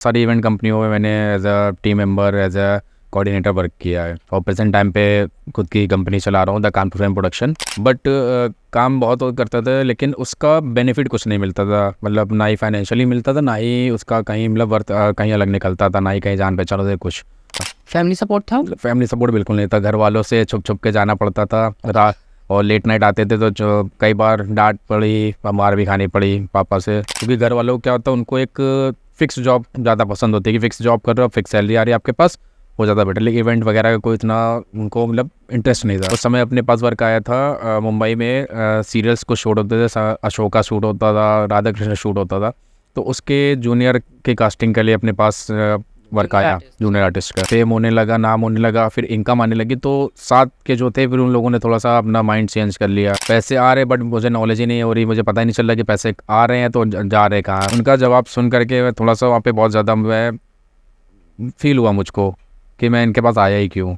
सारी इवेंट कंपनियों में मैंने as a team member, as a coordinator work किया है और प्रेजेंट टाइम पे खुद की कंपनी चला रहा हूँ, the Kanpur film production. But काम बहुत करता था, लेकिन उसका बेनिफिट कुछ नहीं मिलता था। मतलब ना ही फाइनेंशियली मिलता था, ना ही उसका कहीं मतलब वर्थ कहीं अलग निकलता था, ना ही कहीं जान पहचान होती कुछ। फैमिली सपोर्ट था? फैमिली सपोर्ट बिल्कुल नहीं था। घर वालों से छुप छुप के जाना पड़ता था रात, और लेट नाइट आते थे तो जो कई बार डांट पड़ी, मार भी खानी पड़ी पापा से। क्योंकि घर वालों को क्या होता है, उनको एक फिक्स जॉब ज़्यादा पसंद होती है कि फिक्स जॉब कर रहे हो, फिक्स सैलरी आ रही है आपके पास, वो ज़्यादा बेटर। लेकिन इवेंट वगैरह का कोई इतना उनको मतलब इंटरेस्ट नहीं था। उस समय अपने पास वर्क आया था मुंबई में, सीरियल्स को शूट होते थे, अशोका शूट होता था, राधा कृष्ण शूट होता था। तो उसके जूनियर के कास्टिंग के लिए अपने पास वर्क आया, जूनियर आर्टिस्ट का। फेम होने लगा, नाम होने लगा, फिर इनकम आने लगी, तो साथ के जो थे फिर उन लोगों ने थोड़ा सा अपना माइंड चेंज कर लिया। पैसे आ रहे बट मुझे नॉलेज ही नहीं हो रही, मुझे पता ही नहीं चल रहा कि पैसे आ रहे हैं तो जा रहे कहाँ। उनका जवाब सुन करके थोड़ा सा वहाँ पे बहुत ज़्यादा मैं फील हुआ मुझको कि मैं इनके पास आया ही क्यों।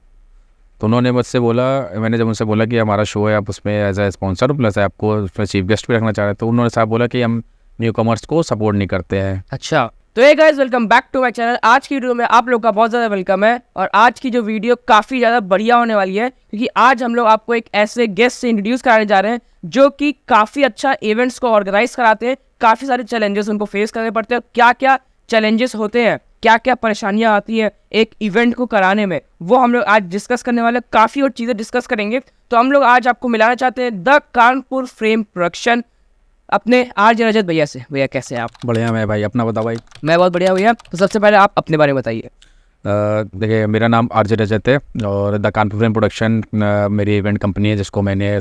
तो उन्होंने मुझसे बोला, मैंने जब उनसे बोला कि हमारा शो है, आप उसमें एज ए स्पॉन्सर प्लस आपको उसमें चीफ गेस्ट भी रखना चाह रहे हैं, तो उन्होंने साहब बोला कि हम न्यू कमर्स को सपोर्ट नहीं करते हैं। अच्छा, तो ये guys welcome back to my channel. आज की वीडियो में आप लोग का बहुत ज़्यादा वेलकम है, और आज की जो वीडियो काफ़ी ज़्यादा बढ़िया होने वाली है, क्योंकि आज हम लोग आपको एक ऐसे गेस्ट से इंट्रोड्यूस कराने जा रहे हैं जो कि काफ़ी अच्छा इवेंट्स को ऑर्गेनाइज कराते हैं। काफ़ी सारे चैलेंजेस उनको फेस करने पड़ते हैं। क्या क्या चैलेंजेस होते हैं, क्या क्या परेशानियां आती हैं एक इवेंट को कराने में, वो हम लोग आज डिस्कस करने वाले। काफ़ी और चीज़ें डिस्कस करेंगे। तो हम लोग आज आपको मिलाना चाहते हैं द कानपुर फिल्म प्रोडक्शन अपने आरजे रजत भैया से। भैया कैसे हैं आप? बढ़िया मैं भाई, अपना बताओ भाई। मैं बहुत बढ़िया भैया। तो सबसे पहले आप अपने बारे में बताइए। देखिए, मेरा नाम आरजे रजत है और द कानपुर फिल्म प्रोडक्शन मेरी इवेंट कंपनी है, जिसको मैंने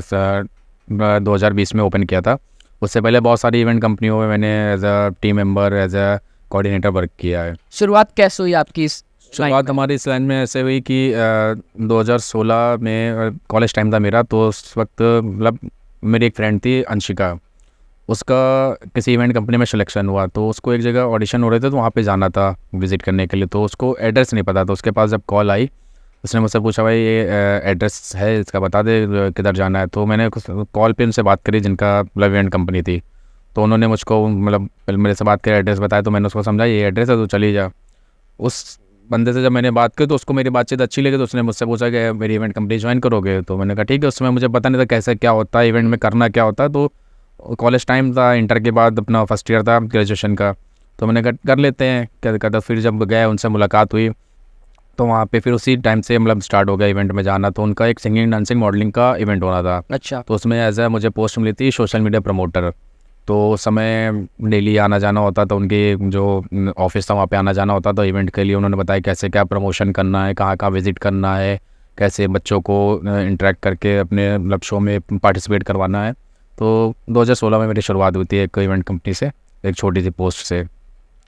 2020 में ओपन किया था। उससे पहले बहुत सारी इवेंट कंपनियों में मैंने as a team member, as a coordinator work किया है। शुरुआत कैसे हुई आपकी इस शुरुआत हमारी इस लाइन में ऐसे हुई कि 2016 में कॉलेज टाइम था मेरा, तो उस वक्त मतलब मेरी एक फ्रेंड थी अंशिका, उसका किसी इवेंट कंपनी में सिलेक्शन हुआ, तो उसको एक जगह ऑडिशन हो रहे थे, तो वहाँ पे जाना था विज़िट करने के लिए। तो उसको एड्रेस नहीं पता था। उसके पास जब कॉल आई, उसने मुझसे पूछा, भाई ये एड्रेस है इसका, बता दे किधर जाना है। तो मैंने कॉल पे उनसे बात करी, जिनका मतलब इवेंट कंपनी थी। तो उन्होंने मुझको मतलब मेरे से बात कर एड्रेस बताया, तो मैंने उसको समझा ये एड्रेस है तो चली जा। उस बंदे से जब मैंने बात की तो उसको मेरी बातचीत अच्छी लगी, तो उसने मुझसे पूछा कि मेरी इवेंट कंपनी ज्वाइन करोगे। तो मैंने कहा ठीक है। उसमें मुझे पता नहीं था कैसे क्या होता है, इवेंट में करना क्या होता है। तो कॉलेज टाइम था, इंटर के बाद अपना फर्स्ट ईयर था ग्रेजुएशन का, तो मैंने कहा कर लेते हैं क्या कहता। फिर जब गए, उनसे मुलाकात हुई, तो वहाँ पे फिर उसी टाइम से मतलब स्टार्ट हो गया इवेंट में जाना। तो उनका एक सिंगिंग, डांसिंग, मॉडलिंग का इवेंट होना था। अच्छा। तो उसमें एज ए मुझे पोस्ट मिली थी सोशल मीडिया प्रमोटर। तो उस समय डेली आना जाना होता था, उनके जो ऑफिस था वहाँ पे आना जाना होता था इवेंट के लिए। उन्होंने बताया कैसे क्या प्रमोशन करना है, कहाँ कहाँ विजिट करना है, कैसे बच्चों को इंटरेक्ट करके अपने मतलब शो में पार्टिसिपेट करवाना है। तो 2016 में मेरी शुरुआत हुई थी एक इवेंट कंपनी से, एक छोटी सी पोस्ट से,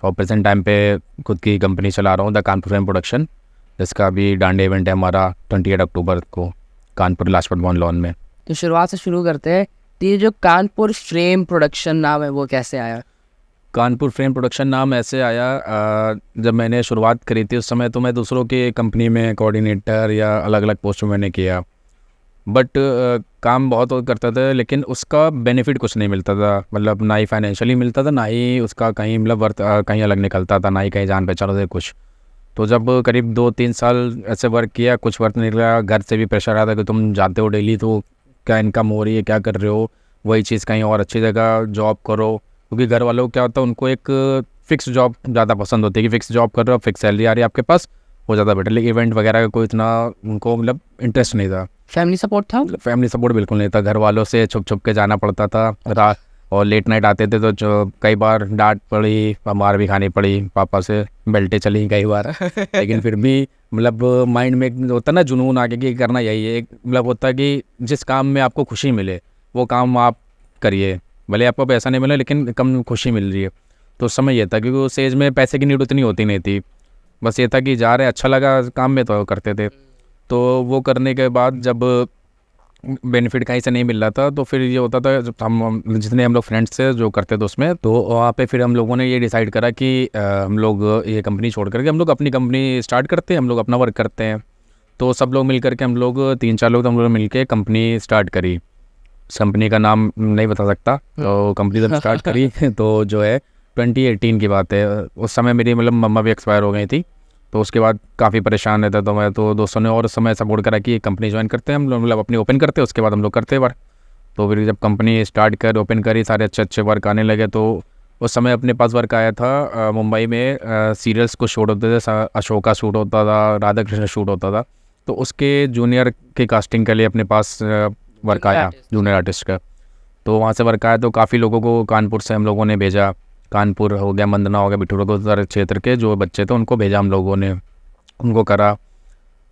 और प्रेजेंट टाइम पे खुद की कंपनी चला रहा हूँ, द कानपुर फिल्म प्रोडक्शन, जिसका अभी डांडे इवेंट है हमारा 28 अक्टूबर को कानपुर लाजपत भवन लॉन में। तो शुरुआत से शुरू करते हैं। तो ये जो कानपुर फ्रेम प्रोडक्शन नाम है वो कैसे आया? कानपुर फ्रेम प्रोडक्शन नाम ऐसे आया, जब मैंने शुरुआत करी थी उस समय तो मैं दूसरों की कंपनी में कोऑर्डिनेटर या अलग अलग पोस्टों में मैंने किया। बट काम बहुत करता था, लेकिन उसका बेनिफिट कुछ नहीं मिलता था। मतलब ना ही फाइनेंशियली मिलता था, ना ही उसका कहीं मतलब वर्थ कहीं अलग निकलता था, ना ही कहीं जान पहचान होती कुछ। तो जब करीब 2-3 साल ऐसे वर्क किया, कुछ वर्क नहीं निकला। घर से भी प्रेशर आता कि तुम जाते हो डेली, तो क्या इनकम हो रही है, क्या कर रहे हो, वही चीज़ कहीं और अच्छी जगह जॉब करो। क्योंकि घर वालों को क्या होता है, उनको एक फ़िक्स जॉब ज़्यादा पसंद होती है कि फ़िक्स जॉब कर रहे हो, फिक्स सैलरी आ रही है आपके पास, वो ज़्यादा बेटर। लेकिन इवेंट वगैरह का कोई इतना उनको मतलब इंटरेस्ट नहीं था। फैमिली सपोर्ट था? फैमिली सपोर्ट बिल्कुल नहीं था। घर वालों से छुप छुप के जाना पड़ता था रात, और लेट नाइट आते थे तो जो कई बार डांट पड़ी, मार भी खानी पड़ी पापा से, बेल्टें चली कई बार। लेकिन फिर भी मतलब माइंड में एक होता है ना जुनून आगे कि करना यही है। एक मतलब होता है कि जिस काम में आपको खुशी मिले वो काम आप करिए, भले आपको पैसा नहीं मिले लेकिन कम खुशी मिल रही है। तो उस समय ये था, क्योंकि उस एज में पैसे की नीड उतनी होती नहीं थी। बस ये था कि जा रहे, अच्छा लगा काम में तो करते थे। तो वो करने के बाद जब बेनिफिट कहीं से नहीं मिल रहा था, तो फिर ये होता था, जब हम जितने हम लोग फ्रेंड्स थे जो करते थे उसमें, तो वहाँ पे फिर हम लोगों ने ये डिसाइड करा कि हम लोग ये कंपनी छोड़ करके हम लोग अपनी कंपनी स्टार्ट करते हैं, हम लोग अपना वर्क करते हैं। तो सब लोग मिल करके, हम लोग 3-4 लोग, तो हम लोग मिल के कंपनी स्टार्ट करी। कंपनी का नाम नहीं बता सकता, तो कंपनी जब स्टार्ट करी तो जो है 2018 की बात है। उस समय मेरी मतलब मम्मा भी एक्सपायर हो गई थी, तो उसके बाद काफ़ी परेशान रहता, तो मैं तो दोस्तों ने और उस समय सपोर्ट करा कि एक कंपनी ज्वाइन करते हैं हम लोग, मतलब अपनी ओपन करते हैं, उसके बाद हम लोग करते वर्क। तो फिर जब कंपनी स्टार्ट कर ओपन करी, सारे अच्छे अच्छे वर्क आने लगे, तो उस समय अपने पास वर्क आया था मुंबई में सीरियल्स कुछ शूट होते थे, अशोका शूट होता था, राधा कृष्ण शूट होता था, तो उसके जूनियर की कास्टिंग के लिए अपने पास वर्क आया, जूनियर आर्टिस्ट का। तो वहाँ से वर्क आया, तो काफ़ी लोगों को कानपुर से हम लोगों ने भेजा, कानपुर हो गया, मंदना हो गया, बिठूर क्षेत्र के जो बच्चे थे उनको भेजा हम लोगों ने, उनको करा।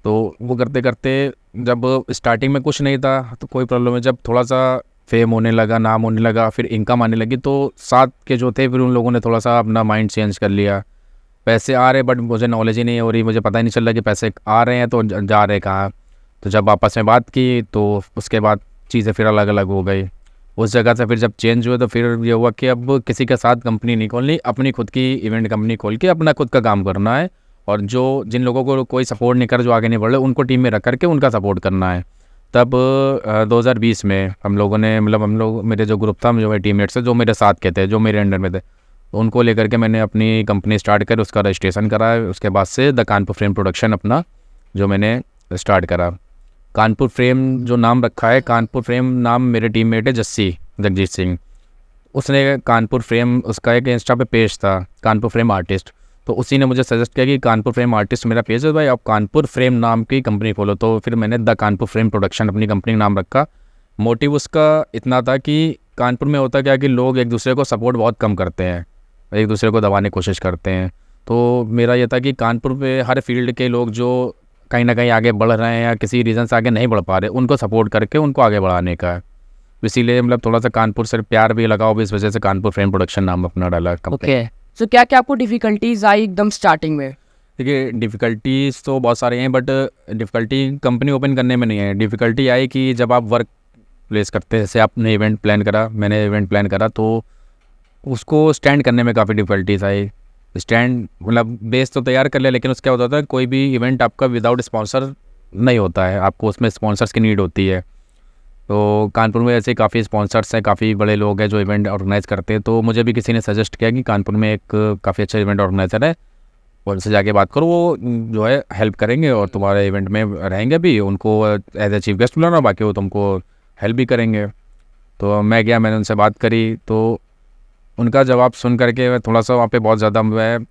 तो वो करते करते जब स्टार्टिंग में कुछ नहीं था तो कोई प्रॉब्लम है, जब थोड़ा सा फेम होने लगा, नाम होने लगा, फिर इनकम आने लगी, तो साथ के जो थे फिर उन लोगों ने थोड़ा सा अपना माइंड चेंज कर लिया। पैसे आ रहे बट मुझे नॉलेज ही नहीं हो रही, मुझे पता ही नहीं चल रहा कि पैसे आ रहे हैं तो जा रहे कहाँ। तो जब आपस में बात की तो उसके बाद चीज़ें फिर अलग अलग हो गई। उस जगह से फिर जब चेंज हुए तो फिर ये हुआ कि अब किसी के साथ कंपनी नहीं खोलनी, अपनी खुद की इवेंट कंपनी खोल के अपना खुद का काम करना है, और जो जिन लोगों को कोई सपोर्ट नहीं कर, जो आगे नहीं बढ़ रहे, उनको टीम में रख करके उनका सपोर्ट करना है। तब 2020 में हम लोगों ने, मतलब हम लोग, मेरे जो ग्रुप था, जो मेरे टीममेट्स थे, जो मेरे साथ के थे, जो मेरे अंडर में थे, तो उनको लेकर के मैंने अपनी कंपनी स्टार्ट कर उसका रजिस्ट्रेशन कराया। उसके बाद से द कानपुर फ्रेम प्रोडक्शन अपना जो मैंने स्टार्ट करा। कानपुर फ्रेम जो नाम रखा है, कानपुर फ्रेम नाम मेरे टीममेट है जगजीत सिंह, उसने कानपुर फ्रेम, उसका एक इंस्टा पे पेज था कानपुर फ्रेम आर्टिस्ट, तो उसी ने मुझे सजेस्ट किया कि कानपुर फ्रेम आर्टिस्ट मेरा पेज है भाई, आप कानपुर फ्रेम नाम की कंपनी खोलो। तो फिर मैंने द कानपुर फ्रेम प्रोडक्शन अपनी कंपनी का नाम रखा। मोटिव उसका इतना था कि कानपुर में होता क्या कि लोग एक दूसरे को सपोर्ट बहुत कम करते हैं, एक दूसरे को दबाने की कोशिश करते हैं। तो मेरा ये था कि कानपुर में हर फील्ड के लोग जो कहीं ना कहीं आगे बढ़ रहे हैं या किसी रीज़न से आगे नहीं बढ़ पा रहे, उनको सपोर्ट करके उनको आगे बढ़ाने का है। इसीलिए मतलब थोड़ा सा कानपुर से प्यार भी लगाओ भी, इस वजह से कानपुर फ्रेम प्रोडक्शन नाम अपना डाला कंपनी। ओके, सो क्या क्या आपको डिफिकल्टीज आई एकदम स्टार्टिंग में? देखिए डिफ़िकल्टीज़ तो बहुत सारी हैं, बट डिफ़िकल्टी कंपनी ओपन करने में नहीं है। डिफ़िकल्टी आई कि जब आप वर्क प्लेस करते हैं, जैसे आपने इवेंट प्लान करा, मैंने इवेंट प्लान करा, तो उसको स्टैंड करने में काफ़ी डिफ़िकल्टीज़ आई। स्टैंड मतलब बेस तो तैयार कर लिया, लेकिन उसका क्या होता था, कोई भी इवेंट आपका विदाउट स्पॉन्सर नहीं होता है, आपको उसमें स्पॉन्सर्स की नीड होती है। तो कानपुर में ऐसे काफ़ी स्पॉन्सर्स हैं, काफ़ी बड़े लोग हैं जो इवेंट ऑर्गेनाइज़ करते हैं। तो मुझे भी किसी ने सजेस्ट किया कि कानपुर में एक काफ़ी अच्छा इवेंट ऑर्गेनाइज़र है, और उनसे जाके बात करो, वो जो है हेल्प करेंगे और तुम्हारे इवेंट में रहेंगे भी, उनको एज ए चीफ गेस्ट बुलाना, बाकी वो तुमको हेल्प भी करेंगे। तो मैं गया, मैंने उनसे बात करी, तो उनका जवाब सुन करके थोड़ा सा वहाँ पे बहुत ज़्यादा मैं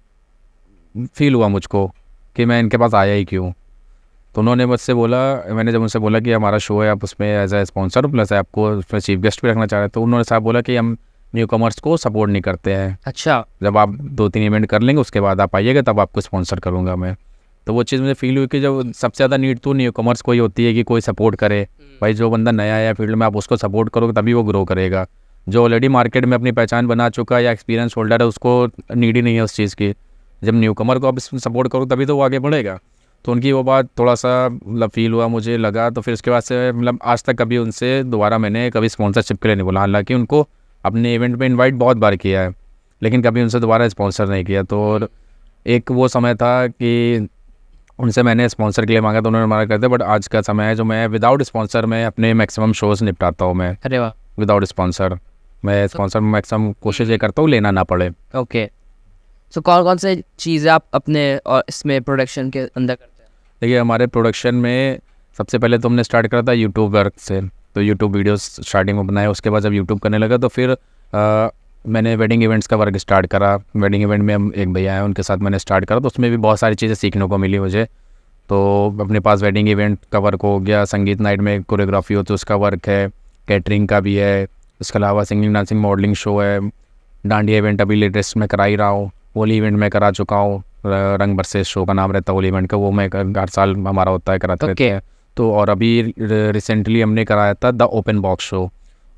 फील हुआ मुझको कि मैं इनके पास आया ही क्यों। तो उन्होंने मुझसे बोला, मैंने जब उनसे बोला कि हमारा शो है, आप उसमें एज ए स्पॉन्सर प्लस आपको उसमें चीफ गेस्ट भी रखना चाह रहे हैं, तो उन्होंने साहब बोला कि हम न्यू कमर्स को सपोर्ट नहीं करते हैं। अच्छा, जब आप 2-3 इवेंट कर लेंगे उसके बाद आप आइएगा, तब आपको स्पॉन्सर करूँगा मैं। तो वो चीज़ मुझे फील हुई कि जब सबसे ज़्यादा नीड तो न्यू कमर्स को ही होती है कि कोई सपोर्ट करे। भाई जो बंदा नया है फील्ड में, आप उसको सपोर्ट करोगे तभी वो ग्रो करेगा। जो ऑलरेडी मार्केट में अपनी पहचान बना चुका है या एक्सपीरियंस होल्डर है, उसको नीड ही नहीं है उस चीज़ की। जब न्यू कमर को आप इसमें सपोर्ट करो तभी तो वो आगे बढ़ेगा। तो उनकी वो बात थोड़ा सा मतलब फील हुआ, मुझे लगा। तो फिर उसके बाद से मतलब आज तक कभी उनसे दोबारा मैंने कभी स्पॉन्सरशिप के लिए नहीं बोला। हालांकि उनको अपने इवेंट में इनवाइट बहुत बार किया है, लेकिन कभी उनसे दोबारा स्पॉन्सर नहीं किया। तो और एक वो समय था कि उनसे मैंने स्पॉन्सर के लिए मांगा तो उन्होंने मना कर दिया। बट आज का समय है जो मैं विदाउट स्पॉन्सर में अपने मैक्सिमम शोज़ निपटाता हूँ। मैं अरे वाह, विदाउट स्पॉन्सर, मैं स्पॉन्सर मैक्सिमम कोशिश ये करता हूँ लेना ना पड़े। ओके। सो कौन कौन से चीज़ें आप अपने और इसमें प्रोडक्शन के अंदर करते हैं? देखिए हमारे प्रोडक्शन में सबसे पहले तो हमने स्टार्ट करा था यूट्यूब वर्क से। तो यूट्यूब वीडियोस स्टार्टिंग में बनाए, उसके बाद जब यूट्यूब करने लगा तो फिर मैंने वेडिंग इवेंट्स का वर्क स्टार्ट करा। वेडिंग इवेंट में हम एक भैया हैं, उनके साथ मैंने स्टार्ट करा, तो उसमें भी बहुत सारी चीज़ें सीखने को मिली मुझे। तो अपने पास वेडिंग इवेंट का वर्क हो गया, संगीत नाइट में कोरियोग्राफी होती है उसका वर्क है, कैटरिंग का भी है, इसके अलावा सिंगिंग डांसिंग मॉडलिंग शो है, डांडिया इवेंट अभी लेटेस्ट में करा ही रहा हूँ, होली इवेंट में करा चुका हूँ, रंग बरसे शो का नाम रहता है होली इवेंट का, वो मैं हर साल हमारा होता है, कराते रहते हैं। तो और अभी रिसेंटली हमने कराया था द ओपन बॉक्स शो।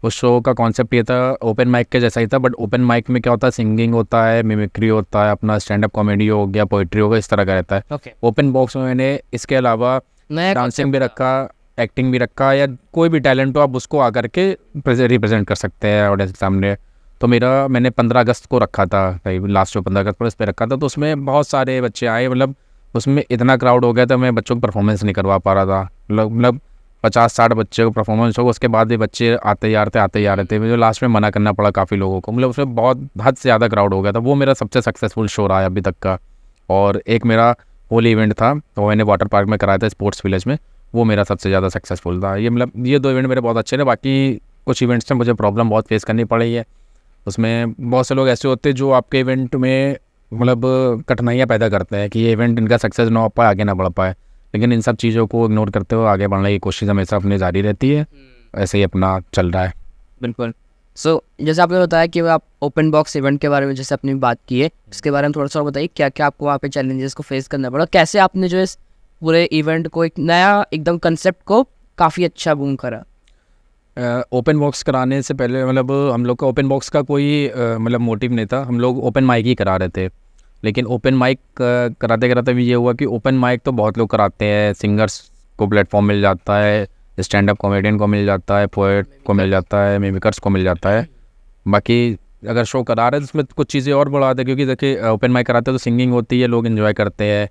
उस शो का कॉन्सेप्ट ये था, ओपन माइक के जैसा ही था, बट ओपन माइक में क्या होता है, सिंगिंग होता है, मिमिक्री होता है, अपना स्टैंड अप कॉमेडी हो गया, पोइट्री हो गया, इस तरह का रहता है। ओपन बॉक्स में मैंने इसके अलावा डांसिंग भी रखा, एक्टिंग भी रखा, या कोई भी टैलेंट हो आप उसको आकर के रिप्रेजेंट कर सकते हैं ऑडियंस के सामने। तो मैंने 15 अगस्त को रखा था, लास्ट शो 15 अगस्त पर इस पर रखा था। तो उसमें बहुत सारे बच्चे आए, मतलब उसमें इतना क्राउड हो गया था, मैं बच्चों को परफॉर्मेंस नहीं करवा पा रहा था। मतलब 50-60 बच्चे को परफॉर्मेंस होगा, उसके बाद भी बच्चे आते ही आ रहे थे। मुझे लास्ट में मना करना पड़ा काफ़ी लोगों को, मतलब उसमें बहुत हद से ज़्यादा क्राउड हो गया था। वो मेरा सबसे सक्सेसफुल शो रहा है अभी तक का। और एक मेरा होली इवेंट था, तो मैंने वाटर पार्क में कराया था स्पोर्ट्स विलेज में, वो मेरा सबसे ज़्यादा सक्सेसफुल था। ये मतलब ये 2 इवेंट मेरे बहुत अच्छे थे। बाकी कुछ इवेंट्स में मुझे प्रॉब्लम बहुत फेस करनी पड़ी है। उसमें बहुत से लोग ऐसे होते हैं जो आपके इवेंट में मतलब कठिनाइयाँ पैदा करते हैं कि ये इवेंट इनका सक्सेस ना हो पाए, आगे ना बढ़ पाए। लेकिन इन सब चीज़ों को इग्नोर करते हुए आगे बढ़ने की कोशिश हमेशा अपनी जारी रहती है। ऐसे ही अपना चल रहा है। बिल्कुल। जैसे आपने बताया कि आप ओपन बॉक्स इवेंट के बारे में जैसे अपनी बात की है, इसके बारे में थोड़ा सा और बताइए क्या क्या आपको वहाँ पे चैलेंजेस को फेस करना पड़ा, कैसे आपने जो इस पूरे इवेंट को एक नया एकदम कंसेप्ट को काफ़ी अच्छा बूम करा। ओपन बॉक्स कराने से पहले मतलब हम लोग का ओपन बॉक्स का कोई मतलब मोटिव नहीं था। हम लोग ओपन माइक ही करा रहे थे। लेकिन ओपन माइक कराते कराते भी ये हुआ कि ओपन माइक तो बहुत लोग कराते हैं, सिंगर्स को प्लेटफॉर्म मिल जाता है, स्टैंड अप कॉमेडियन को मिल जाता है, पोएट को मिल जाता है, मिमिकर्स को मिल जाता है। बाकी अगर शो करा रहे हैं तो उसमें कुछ चीज़ें और बढ़ा दें, क्योंकि देखिए ओपन माइक कराते हैं तो सिंगिंग होती है, लोग इन्जॉय करते हैं।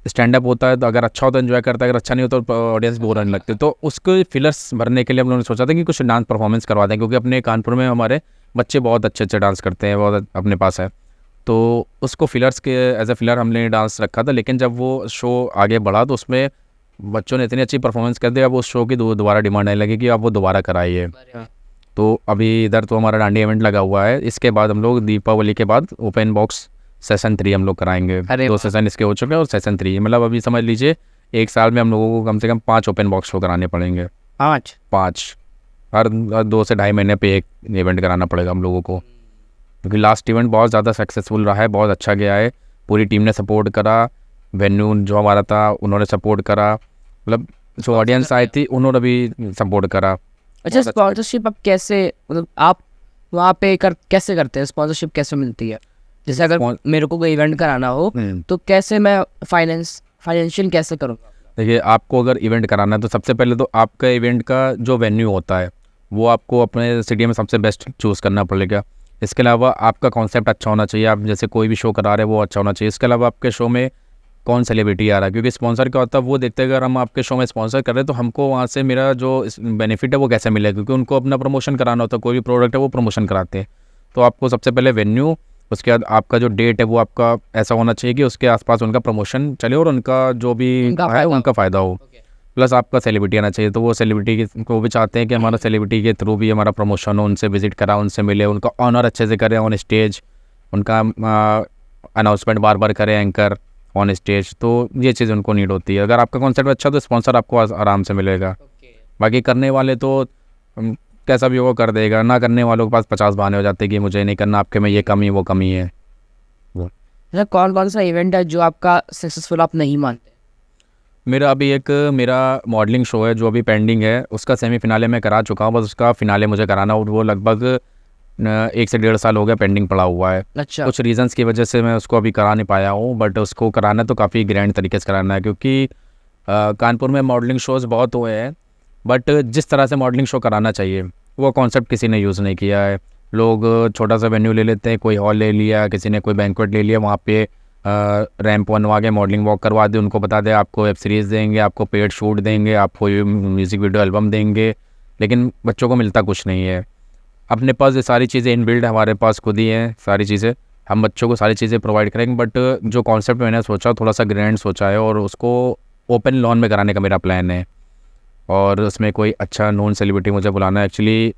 स्टैंड अप होता है तो अगर अच्छा होता है एंजॉय करता है, अगर अच्छा नहीं होता तो ऑडियंस बोर होने लगते। तो उसको फिलर्स भरने के लिए हम लोगों ने सोचा था कि कुछ डांस परफॉर्मेंस करवा दें, क्योंकि अपने कानपुर में हमारे बच्चे बहुत अच्छे अच्छे डांस करते हैं, बहुत अपने पास है। तो उसको फिलर्स के एज ए फिलर हमने डांस रखा था। लेकिन जब वो शो आगे बढ़ा तो उसमें बच्चों ने इतनी अच्छी परफॉर्मेंस कर दी, अब उस शो की दोबारा डिमांड आने लगी कि आप वो दोबारा कराइए। तो अभी इधर तो हमारा डांडिया इवेंट लगा हुआ है। इसके बाद हम लोग दीपावली के बाद ओपन बॉक्स सेशन 3 हम लोग कराएंगे। 2 सेशन इसके हो चुके हैं और सेशन 3 मतलब अभी समझ लीजिए 1 साल में हम लोगों को कम से कम 5 ओपन बॉक्स शो कराने पड़ेंगे। 5 हर 2 से ढाई महीने पे एक इवेंट कराना पड़ेगा हम लोगों को, क्योंकि लास्ट इवेंट बहुत ज़्यादा सक्सेसफुल रहा है, बहुत अच्छा गया है। पूरी टीम ने सपोर्ट करा, वेन्यू जो हमारा था उन्होंने सपोर्ट करा, मतलब जो ऑडियंस आई थी उन्होंने भी सपोर्ट करा। अच्छा, स्पॉन्सरशिप आप कैसे, मतलब आप वहाँ पे कैसे करते हैं, स्पॉन्सरशिप कैसे मिलती है? जैसे अगर मेरे को कोई इवेंट कराना हो तो कैसे मैं फाइनेंशियल कैसे करूँगा? देखिए, आपको अगर इवेंट कराना है तो सबसे पहले तो आपका इवेंट का जो वेन्यू होता है वो आपको अपने सिटी में सबसे बेस्ट चूज़ करना पड़ेगा। इसके अलावा आपका कॉन्सेप्ट अच्छा होना चाहिए, आप जैसे कोई भी शो करा रहे हैं वो अच्छा होना चाहिए। इसके अलावा आपके शो में कौन सेलिब्रिटी आ रहा है, क्योंकि स्पॉन्सर क्या होता है वो देखते हैं। अगर हम आपके शो में स्पॉन्सर कर रहे हैं तो हमको वहाँ से मेरा जो बेनिफिट है वो कैसे मिलेगा, क्योंकि उनको अपना प्रमोशन कराना होता है, कोई भी प्रोडक्ट है वो प्रमोशन कराते हैं। तो आपको सबसे पहले वेन्यू, उसके बाद आपका जो डेट है वो आपका ऐसा होना चाहिए कि उसके आसपास उनका प्रमोशन चले और उनका जो भी है उनका फ़ायदा हो। प्लस आपका सेलिब्रिटी आना चाहिए, तो वो सेलिब्रिटी को भी चाहते हैं कि हमारा सेलिब्रिटी के थ्रू भी हमारा प्रमोशन हो, उनसे विजिट करा, उनसे मिले, उनका ऑनर अच्छे से करें ऑन स्टेज, उनका अनाउंसमेंट बार बार करें एंकर ऑन स्टेज। तो ये चीज़ उनको नीड होती है। अगर आपका कॉन्सेप्ट अच्छा तो स्पॉन्सर आपको आराम से मिलेगा। बाकी करने वाले तो कैसा भी वो कर देगा, ना करने वालों के पास 50 बहाने हो जाते हैं कि मुझे नहीं करना, आपके में ये कमी वो कमी है। अच्छा, कौन कौन सा इवेंट है जो आपका सक्सेसफुल आप नहीं मानते? मेरा अभी एक मॉडलिंग शो है जो अभी पेंडिंग है, उसका सेमीफिनाले में करा चुका हूँ, बस उसका फिनाले मुझे कराना, और वो लगभग 1 से 1.5 साल हो गया पेंडिंग पड़ा हुआ है। अच्छा। कुछ रीजंस की वजह से मैं उसको अभी करा नहीं पाया हूँ, बट उसको कराना तो काफ़ी ग्रैंड तरीके से कराना है, क्योंकि कानपुर में मॉडलिंग शोज़ बहुत हुए हैं, बट जिस तरह से मॉडलिंग शो कराना चाहिए वो कॉन्सेप्ट किसी ने यूज़ नहीं किया है। लोग छोटा सा वेन्यू ले लेते हैं, कोई हॉल ले लिया, किसी ने कोई बैंक्वेट ले लिया, वहाँ पे रैंप बनवा के मॉडलिंग वॉक करवा दे, उनको बता दे आपको वेब सीरीज़ देंगे, आपको पेड शूट देंगे, आपको म्यूज़िक वीडियो एल्बम देंगे, लेकिन बच्चों को मिलता कुछ नहीं है। अपने पास ये सारी चीज़ें इनबिल्ड हमारे पास खुद ही हैं, सारी चीज़ें हम बच्चों को सारी चीज़ें प्रोवाइड करेंगे, बट जो कॉन्सेप्ट मैंने सोचा थोड़ा सा ग्रैंड सोचा है, और उसको ओपन लॉन में कराने का मेरा प्लान है। और उसमें कोई अच्छा नोन सेलिब्रिटी मुझे बुलाना है। एक्चुअली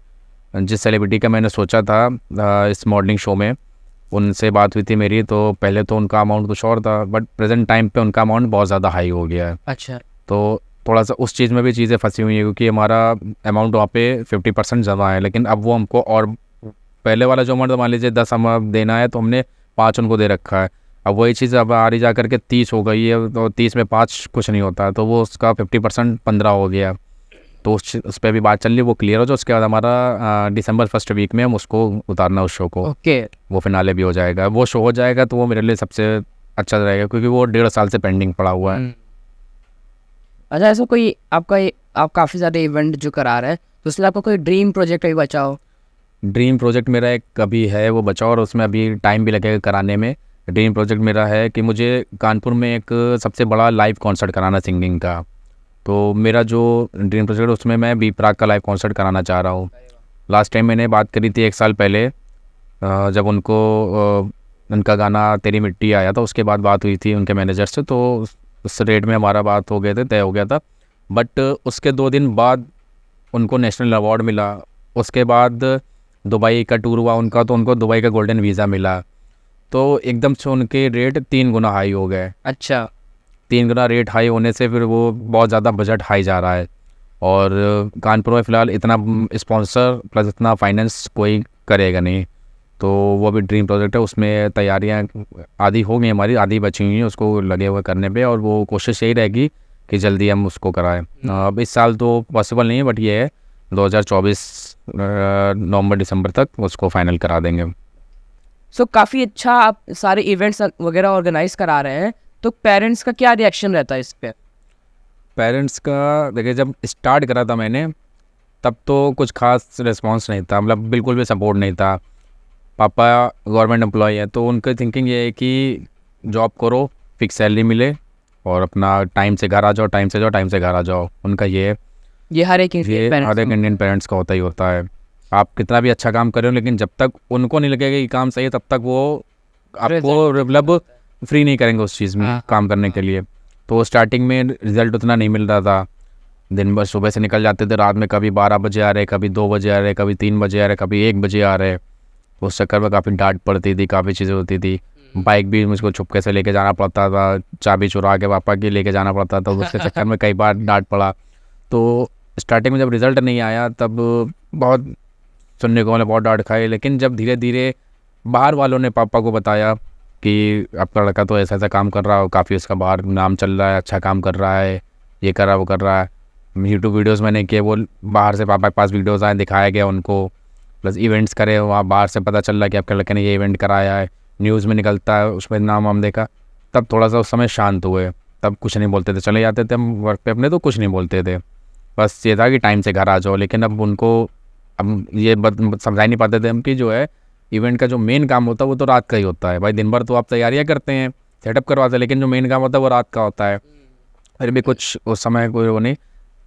जिस सेलिब्रिटी का मैंने सोचा था इस मॉडलिंग शो में, उनसे बात हुई थी मेरी, तो पहले तो उनका अमाउंट कुछ और था, बट प्रेजेंट टाइम पे उनका अमाउंट बहुत ज़्यादा हाई हो गया है। अच्छा। तो थोड़ा सा उस चीज़ में भी चीज़ें फंसी हुई है, क्योंकि हमारा अमाउंट वहाँ पे 50% जमा है, लेकिन अब वो हमको और पहले वाला जो अमाउंट मान लीजिए 10 हमें देना है, तो हमने 5 उनको दे रखा है। अब वही चीज़ अब आ रही जा करके 30 हो गई है, तो 30 में 5 कुछ नहीं होता है, तो वो उसका 50% 15 हो गया। तो उस पर भी बात चल रही, वो क्लियर हो जाए, उसके बाद हमारा दिसंबर फर्स्ट वीक में हम उसको उतारना उस शो को। ओके। वो फिनाले भी हो जाएगा, वो शो हो जाएगा, तो वो मेरे लिए सबसे अच्छा रहेगा, क्योंकि वो 1.5 साल से पेंडिंग पड़ा हुआ है। अच्छा, ऐसा कोई आप काफ़ी सारे इवेंट जो करा रहे हैं, तो उसमें आपका कोई ड्रीम प्रोजेक्ट अभी बचा हो? ड्रीम प्रोजेक्ट मेरा एक अभी है, वो बचा, और उसमें अभी टाइम भी लगेगा कराने में। ड्रीम प्रोजेक्ट मेरा है कि मुझे कानपुर में एक सबसे बड़ा लाइव कॉन्सर्ट कराना सिंगिंग का, तो मेरा जो ड्रीम प्रोजेक्ट है उसमें मैं बी प्राक का लाइव कॉन्सर्ट कराना चाह रहा हूँ। लास्ट टाइम मैंने बात करी थी 1 साल पहले, जब उनको उनका गाना तेरी मिट्टी आया था, उसके बाद बात हुई थी उनके मैनेजर से, तो उस रेट में हमारा बात हो गए थे, तय हो गया था। बट उसके 2 दिन बाद उनको नेशनल अवार्ड मिला, उसके बाद दुबई का टूर हुआ उनका, तो उनको दुबई का गोल्डन वीज़ा मिला, तो एकदम से उनके रेट 3 गुना हाई हो गए। अच्छा 3 गुना रेट हाई होने से फिर वो बहुत ज़्यादा बजट हाई जा रहा है, और कानपुर में फ़िलहाल इतना स्पॉन्सर प्लस इतना फाइनेंस कोई करेगा नहीं, तो वो भी ड्रीम प्रोजेक्ट है। उसमें तैयारियां आधी हो गई हमारी, आधी बची हुई हैं, उसको लगे हुए करने पे, और वो कोशिश यही रहेगी कि जल्दी हम उसको कराएं। अब इस साल तो पॉसिबल नहीं है, बट ये है 2024 नवंबर दिसंबर तक उसको फाइनल करा देंगे। सो काफ़ी अच्छा आप सारे इवेंट्स वगैरह ऑर्गेनाइज करा रहे हैं, तो पेरेंट्स का क्या रिएक्शन रहता है इस पे? पेरेंट्स का देखिए, जब स्टार्ट करा था मैंने तब तो कुछ खास रिस्पांस नहीं था, मतलब बिल्कुल भी सपोर्ट नहीं था। पापा गवर्नमेंट एम्प्लॉय है, तो उनकी थिंकिंग ये है कि जॉब करो, फिक्स सैलरी मिले, और अपना टाइम से घर आ जाओ, टाइम से जाओ, टाइम से घर आ जाओ। उनका ये ये हर एक हर एक इंडियन पेरेंट्स का होता ही होता है। आप कितना भी अच्छा काम कर रहे हो, लेकिन जब तक उनको नहीं लगेगा कि काम सही है, तब तक वो आपको मतलब फ्री नहीं करेंगे उस चीज़ में काम करने के लिए। तो स्टार्टिंग में रिजल्ट उतना नहीं मिल रहा था, दिन भर सुबह से निकल जाते थे, रात में कभी 12 बजे आ रहे, कभी 2 बजे आ रहे, कभी 3 बजे आ रहे, कभी 1 बजे आ रहे। तो उस चक्कर में काफ़ी डांट पड़ती थी, काफ़ी चीज़ें होती थी। बाइक भी मुझको छुपके से लेके जाना पड़ता था, चाबी चुरा के पापा की लेके जाना पड़ता था, उसके चक्कर में कई बार डांट पड़ा। तो स्टार्टिंग में जब रिज़ल्ट नहीं आया तब बहुत सुनने को, मतलब बहुत डांट खाई, लेकिन जब धीरे धीरे बाहर वालों ने पापा को बताया कि आपका लड़का तो ऐसा ऐसा काम कर रहा है, काफ़ी उसका बाहर नाम चल रहा है, अच्छा काम कर रहा है, ये कर रहा है, वो कर रहा है। यूट्यूब वीडियोस मैंने किए, वो बाहर से पापा के पास वीडियोस आए, दिखाया गया उनको, प्लस इवेंट्स करे, वहाँ बाहर से पता चल रहा है कि आपके लड़के ने ये इवेंट कराया है, न्यूज़ में निकलता है, उसमें नाम हम देखा, तब थोड़ा सा उस समय शांत हुए। तब कुछ नहीं बोलते थे, चले जाते थे हम वर्क पे अपने, तो कुछ नहीं बोलते थे, बस ये था कि टाइम से घर आ जाओ। लेकिन अब उनको अब ये समझा ही नहीं पाते थे हम कि जो है इवेंट का जो मेन काम होता है वो तो रात का ही होता है। भाई दिन भर तो आप तैयारियाँ करते हैं, सेटअप करवाते हैं, लेकिन जो मेन काम होता है वो रात का होता है। फिर भी कुछ उस समय कोई वो नहीं।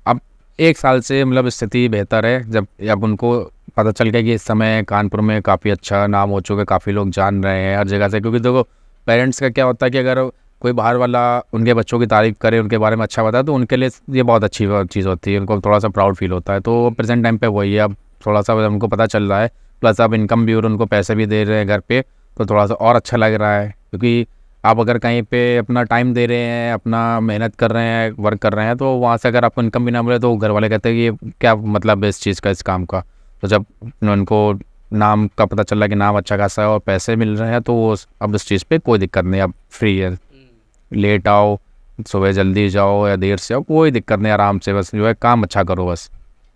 अब 1 साल से मतलब स्थिति बेहतर है, जब अब उनको पता चल गया कि इस समय कानपुर में काफ़ी अच्छा नाम हो चुका है, काफ़ी लोग जान रहे हैं हर जगह से। क्योंकि देखो पेरेंट्स का क्या होता है कि अगर कोई बाहर वाला उनके बच्चों की तारीफ़ करे, उनके बारे में अच्छा बताए, तो उनके लिए ये बहुत अच्छी चीज़ होती है, उनको थोड़ा सा प्राउड फील होता है। तो प्रेजेंट टाइम पे वही है, अब थोड़ा सा उनको पता चल रहा है, प्लस अब इनकम भी और उनको पैसे भी दे रहे हैं घर पे, तो थोड़ा सा और अच्छा लग रहा है। क्योंकि आप अगर कहीं पे अपना टाइम दे रहे हैं, अपना मेहनत कर रहे हैं, वर्क कर रहे हैं, तो वहाँ से अगर आपको इनकम भी ना मिले तो घर वाले कहते हैं कि ये क्या मतलब है इस चीज़ का, इस काम का। तो जब उनको नाम का पता चल रहा है कि नाम अच्छा खासा है और पैसे मिल रहे हैं, तो वो अब इस चीज़ पे कोई दिक्कत नहीं, अब फ्री है। लेट आओ, सुबह जल्दी जाओ या देर से आओ, कोई दिक्कत नहीं, आराम से बस जो है काम अच्छा करो बस।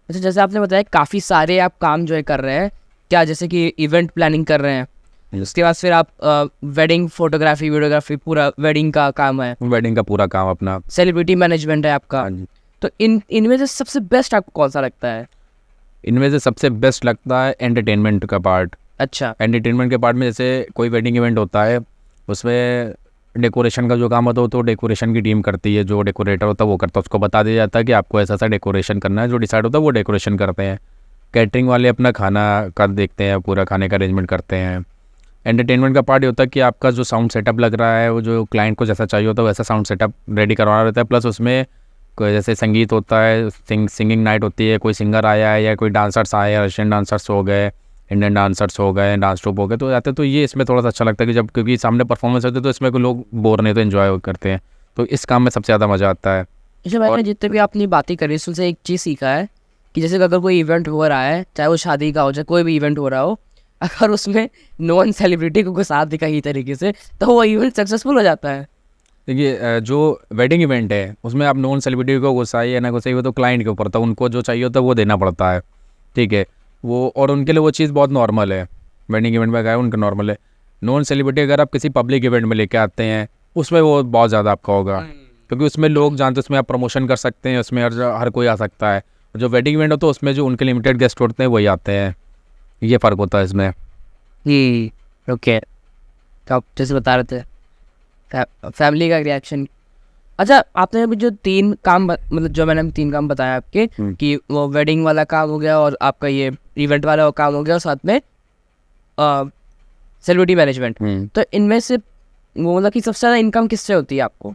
अच्छा जैसे आपने बताया काफ़ी सारे आप काम जो है कर रहे हैं, क्या जैसे कि इवेंट प्लानिंग कर रहे हैं, उसके बाद फिर आप वेडिंग फोटोग्राफी वीडियोग्राफी पूरा वेडिंग का काम है, वेडिंग का पूरा काम अपना। सेलिब्रिटी मैनेजमेंट है आपका। हाँ जी। तो इनमें से सबसे बेस्ट आपको कौन सा लगता है? इनमें से सबसे बेस्ट लगता है एंटरटेनमेंट का पार्ट। अच्छा एंटरटेनमेंट के पार्ट में जैसे कोई वेडिंग इवेंट होता है, उसमें डेकोरेशन का जो काम होता है वो तो डेकोरेशन की टीम करती है, जो डेकोरेटर होता है वो करता है, उसको बता दिया जाता है कि आपको ऐसा ऐसा डेकोरेशन करना है, जो डिसाइड होता है वो डेकोरेशन करते हैं। कैटरिंग वाले अपना खाना का देखते हैं, पूरा खाने का अरेंजमेंट करते हैं। एंटरटेनमेंट का पार्ट ये होता है कि आपका जो साउंड सेटअप लग रहा है, वो जो क्लाइंट को जैसा चाहिए होता है वैसा साउंड सेटअप रेडी करवाना रहता है। प्लस उसमें कोई जैसे संगीत होता है, सिंगिंग नाइट होती है, कोई सिंगर आया है या कोई डांसर्स आए हैं, रशियन डांसर्स हो गए, इंडियन डांसर्स हो गए, डांस ट्रूप हो गए, तो जाते तो ये इसमें थोड़ा सा अच्छा लगता है कि जब क्योंकि सामने परफॉर्मेंस होते हैं तो इसमें कोई लोग बोर नहीं तो इन्जॉय करते हैं, तो इस काम में सबसे ज़्यादा मज़ा आता है। जैसे मैंने जितने भी आपने बातें करी उससे एक चीज़ सीखा है कि जैसे अगर कोई इवेंट हो रहा है, चाहे वो शादी का हो, चाहे कोई भी इवेंट हो रहा हो, अगर उसमें नॉन सेलिब्रिटी को घुसा दे कहीं तरीके से, तो वो इवेंट सक्सेसफुल हो जाता है। देखिए जो वेडिंग इवेंट है उसमें आप नॉन सेलिब्रिटी को घुसाइए या ना घुसाइए, वो तो क्लाइंट के ऊपर था, उनको जो चाहिए होता है वो देना पड़ता है, ठीक है वो, और उनके लिए वो चीज़ बहुत नॉर्मल है। वेडिंग इवेंट में गए उनका नॉर्मल है। नॉन सेलिब्रिटी अगर आप किसी पब्लिक इवेंट में लेके आते हैं, उसमें वो बहुत ज़्यादा आपका होगा, क्योंकि उसमें लोग जानते हैं, उसमें आप प्रमोशन कर सकते हैं, उसमें हर कोई आ सकता है। जो वेडिंग इवेंट होता है उसमें जो उनके लिमिटेड गेस्ट होते हैं वही आते हैं, ये फ़र्क होता है इसमें। ओके, तो आप जैसे बता रहे थे फैमिली का रिएक्शन। अच्छा, आपने अभी जो 3 काम मतलब जो मैंने 3 काम बताया आपके कि वो वेडिंग वाला काम हो गया और आपका ये इवेंट वाला वो काम हो गया और साथ में सेलिब्रिटी मैनेजमेंट, तो इनमें से वो मतलब कि सबसे ज़्यादा इनकम किससे होती है आपको?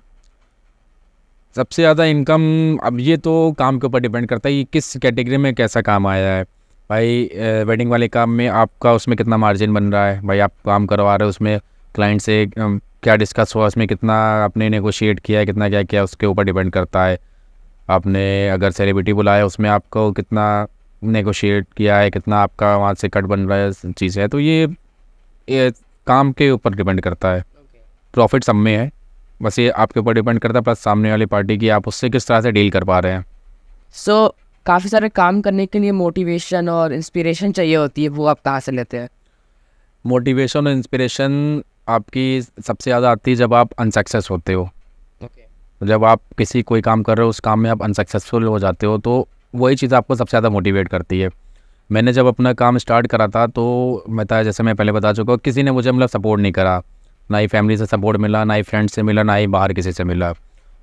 सबसे ज़्यादा इनकम, अब ये तो काम के ऊपर डिपेंड करता है कि किस कैटेगरी में कैसा काम आया है भाई। वेडिंग वाले काम में आपका उसमें कितना मार्जिन बन रहा है भाई, आप काम करवा रहे हो उसमें क्लाइंट से क्या डिस्कस हुआ, उसमें कितना आपने नेगोशिएट किया है, कितना क्या किया, उसके ऊपर डिपेंड करता है। आपने अगर सेलिब्रिटी बुलाया उसमें आपको कितना नेगोशिएट किया है, कितना आपका वहाँ से कट बन रहा है चीज़ है, तो ये काम के ऊपर डिपेंड करता है। प्रॉफिट सब में है, बस ये आपके ऊपर डिपेंड करता है, प्लस सामने वाली पार्टी की आप उससे किस तरह से डील कर पा रहे हैं। सो काफ़ी सारे काम करने के लिए मोटिवेशन और इंस्पिरेशन चाहिए होती है, वो आप कहाँ से लेते हैं? मोटिवेशन और इंस्पिरेशन आपकी सबसे ज़्यादा आती है जब आप अनसक्सेस होते हो। जब आप किसी कोई काम कर रहे हो, उस काम में आप अनसक्सेसफुल हो जाते हो, तो वही चीज़ आपको सबसे ज़्यादा मोटिवेट करती है। मैंने जब अपना काम स्टार्ट करा था तो जैसे मैं पहले बता चुका हूँ, किसी ने मुझे मतलब सपोर्ट नहीं करा, ना ही फैमिली से सपोर्ट मिला, ना ही फ्रेंड से मिला, ना ही बाहर किसी से मिला।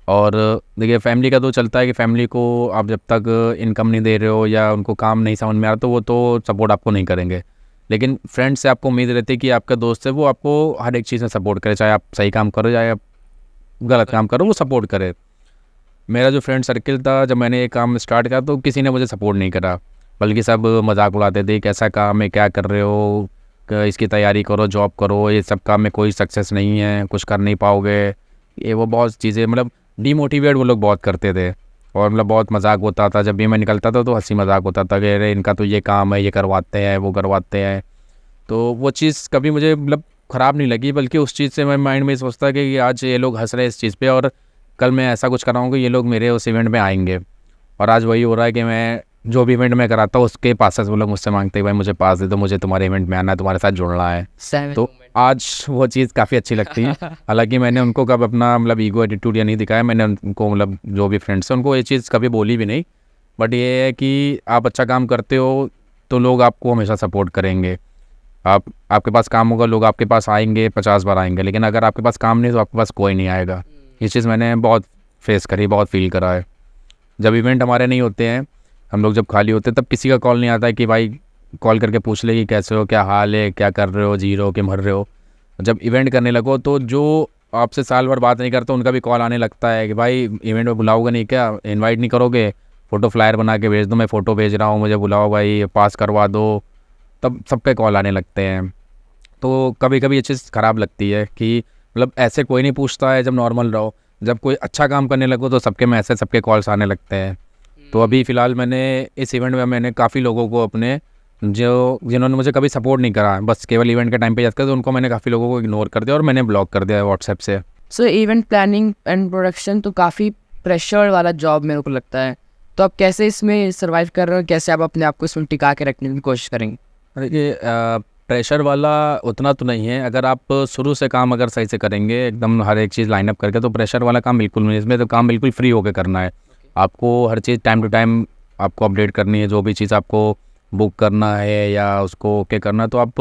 और देखिए फैमिली का तो चलता है कि फैमिली को आप जब तक इनकम नहीं दे रहे हो या उनको काम नहीं समझ में आ रहा तो वो तो सपोर्ट आपको नहीं करेंगे। लेकिन फ्रेंड से आपको उम्मीद रहती है कि आपका दोस्त है वो आपको हर एक चीज़ में सपोर्ट करे, चाहे आप सही काम करो चाहे आप गलत काम करो, वो सपोर्ट करे। मेरा जो फ्रेंड सर्किल था, जब मैंने ये काम स्टार्ट किया तो किसी ने मुझे सपोर्ट नहीं करा, बल्कि सब मजाक उड़ाते थे, कैसा काम है, क्या कर रहे हो, इसकी तैयारी करो, जॉब करो, ये सब काम में कोई सक्सेस नहीं है, कुछ कर नहीं पाओगे, ये वो बहुत चीज़ें मतलब डीमोटिवेट वो लोग बहुत करते थे। और मतलब बहुत मजाक होता था, जब भी मैं निकलता था तो हंसी मजाक होता था कि अरे इनका तो ये काम है, ये करवाते हैं, वो करवाते हैं। तो वो चीज़ कभी मुझे मतलब ख़राब नहीं लगी, बल्कि उस चीज़ से मैं माइंड में सोचता कि आज ये लोग हंस रहे हैं इस चीज़ पे और कल मैं ऐसा कुछ कराऊँगा ये लोग मेरे उस इवेंट में आएंगे। और आज वही हो रहा है कि मैं जो भी इवेंट में कराता हूँ उसके पास वो लोग मुझसे मांगते हैं भाई मुझे पास दे दो, मुझे तुम्हारे इवेंट में आना है, तुम्हारे साथ जुड़ना है। तो आज वो चीज़ काफ़ी अच्छी लगती है। हालांकि मैंने उनको कब अपना मतलब ईगो एटीट्यूड या नहीं दिखाया, मैंने उनको मतलब जो भी फ्रेंड्स हैं उनको ये चीज़ कभी बोली भी नहीं। बट ये है कि आप अच्छा काम करते हो तो लोग आपको हमेशा सपोर्ट करेंगे। आपके पास काम होगा, लोग आपके पास आएंगे, 50 बार आएंगे, लेकिन अगर आपके पास काम नहीं तो आपके पास कोई नहीं आएगा। ये चीज़ मैंने बहुत फेस करी, बहुत फील करा है। जब इवेंट हमारे नहीं होते हैं, हम लोग जब खाली होते हैं, तब किसी का कॉल नहीं आता है कि भाई कॉल करके पूछ ले कि कैसे हो, क्या हाल है, क्या कर रहे हो, जी रहे हो कि मर रहे हो। जब इवेंट करने लगो तो जो आपसे साल भर बात नहीं करता उनका भी कॉल आने लगता है कि भाई इवेंट में बुलाओगे नहीं क्या, इन्वाइट नहीं करोगे, फ़ोटो फ्लायर बना के भेज दो, मैं फ़ोटो भेज रहा हूँ, मुझे बुलाओ भाई, पास करवा दो। तब सबके कॉल आने लगते हैं। तो कभी कभी ये चीज़ ख़राब लगती है कि मतलब ऐसे कोई नहीं पूछता है जब नॉर्मल रहो, जब कोई अच्छा काम करने लगो तो सबके मैसेज, सबके कॉल्स आने लगते हैं। तो अभी फ़िलहाल मैंने इस इवेंट में मैंने काफ़ी लोगों को अपने जिन्होंने मुझे कभी सपोर्ट नहीं करा, बस केवल इवेंट के टाइम पे याद कर, तो उनको मैंने काफ़ी लोगों को इग्नोर कर दिया और मैंने ब्लॉक कर दिया व्हाट्सएप से। सो इवेंट प्लानिंग एंड प्रोडक्शन तो काफ़ी प्रेशर वाला जॉब मेरे को लगता है, तो आप कैसे इसमें सर्वाइव कर रहे हो, कैसे आप अपने आप को इसमें टिका के रखने की कोशिश करेंगे? देखिए प्रेशर वाला उतना तो नहीं है, अगर आप शुरू से काम अगर सही से करेंगे एकदम हर एक चीज़ लाइनअप करके, तो प्रेशर वाला काम बिल्कुल नहीं। इसमें तो काम बिल्कुल फ्री होकर करना है। आपको हर चीज़ टाइम टू टाइम आपको अपडेट करनी है, जो भी चीज़ आपको बुक करना है या उसको ओके करना है, तो आप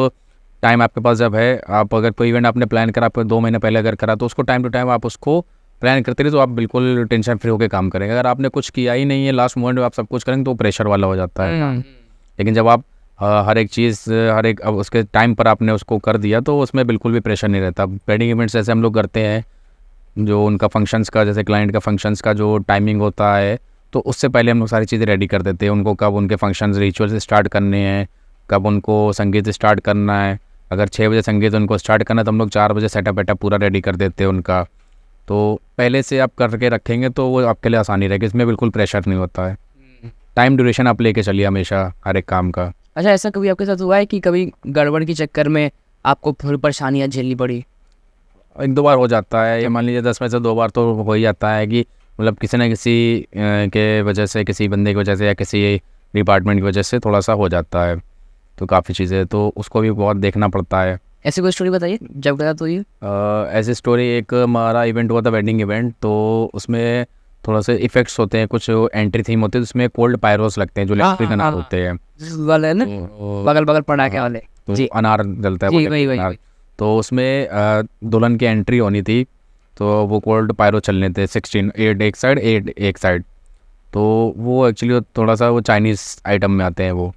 टाइम आपके पास जब है, आप अगर कोई इवेंट आपने प्लान करा, आपको 2 महीने पहले अगर करा, तो उसको टाइम टू टाइम आप उसको प्लान करते रहे, तो आप बिल्कुल टेंशन फ्री होकर काम करेंगे। अगर आपने कुछ किया ही नहीं है, लास्ट मोमेंट में आप सब कुछ करेंगे तो प्रेशर वाला हो जाता है। लेकिन जब आप हर एक चीज़ हर एक अब उसके टाइम पर आपने उसको कर दिया तो उसमें बिल्कुल भी प्रेशर नहीं रहता। वेडिंग इवेंट्स जैसे हम लोग करते हैं, जो उनका फंक्शंस का, जैसे क्लाइंट का फंक्शंस का जो टाइमिंग होता है, तो उससे पहले हम लोग सारी चीज़ें रेडी कर देते हैं। उनको कब उनके फंक्शंस रिचुअल्स स्टार्ट करने हैं, कब उनको संगीत स्टार्ट करना है। अगर 6 बजे संगीत उनको स्टार्ट करना है तो हम लोग 4 बजे सेटअप वेटअप पूरा रेडी कर देते हैं उनका। तो पहले से आप करके रखेंगे तो वो आपके लिए आसानी रहेगी, इसमें बिल्कुल प्रेशर नहीं होता है। टाइम ड्यूरेशन आप लेके चलिए हमेशा हर एक काम का। अच्छा, ऐसा कभी आपके साथ हुआ है कि कभी गड़बड़ के चक्कर में आपको थोड़ी परेशानियाँ झेलनी पड़ी? 1-2 बार हो जाता है, ये मान लीजिए 10 में से 2 बार तो हो ही जाता है कि मतलब किसी न किसी के वजह से, किसी बंदे की वजह से या किसी डिपार्टमेंट की वजह से थोड़ा सा हो जाता है। तो काफ़ी चीज़ें तो उसको भी बहुत देखना पड़ता है। ऐसी कोई स्टोरी बताइए जब गया तो ये। ऐसी स्टोरी, एक हमारा इवेंट हुआ था वेडिंग इवेंट, तो उसमें थोड़ा से इफेक्ट्स होते हैं, कुछ एंट्री थीम होती है, उसमें कोल्ड पायरोस लगते हैं जो इलेक्ट्रिक अनार होते हैं वाले ना, तो बगल बगल पटाखे वाले। तो अनार जलता है, जी, वो वही अनार। तो उसमें दुल्हन की एंट्री होनी थी, तो वो कोल्ड पायरो चलने थे 16 8 एक साइड 8 एक साइड। तो वो एक्चुअली थोड़ा सा वो चाइनीज़ आइटम में आते हैं वो।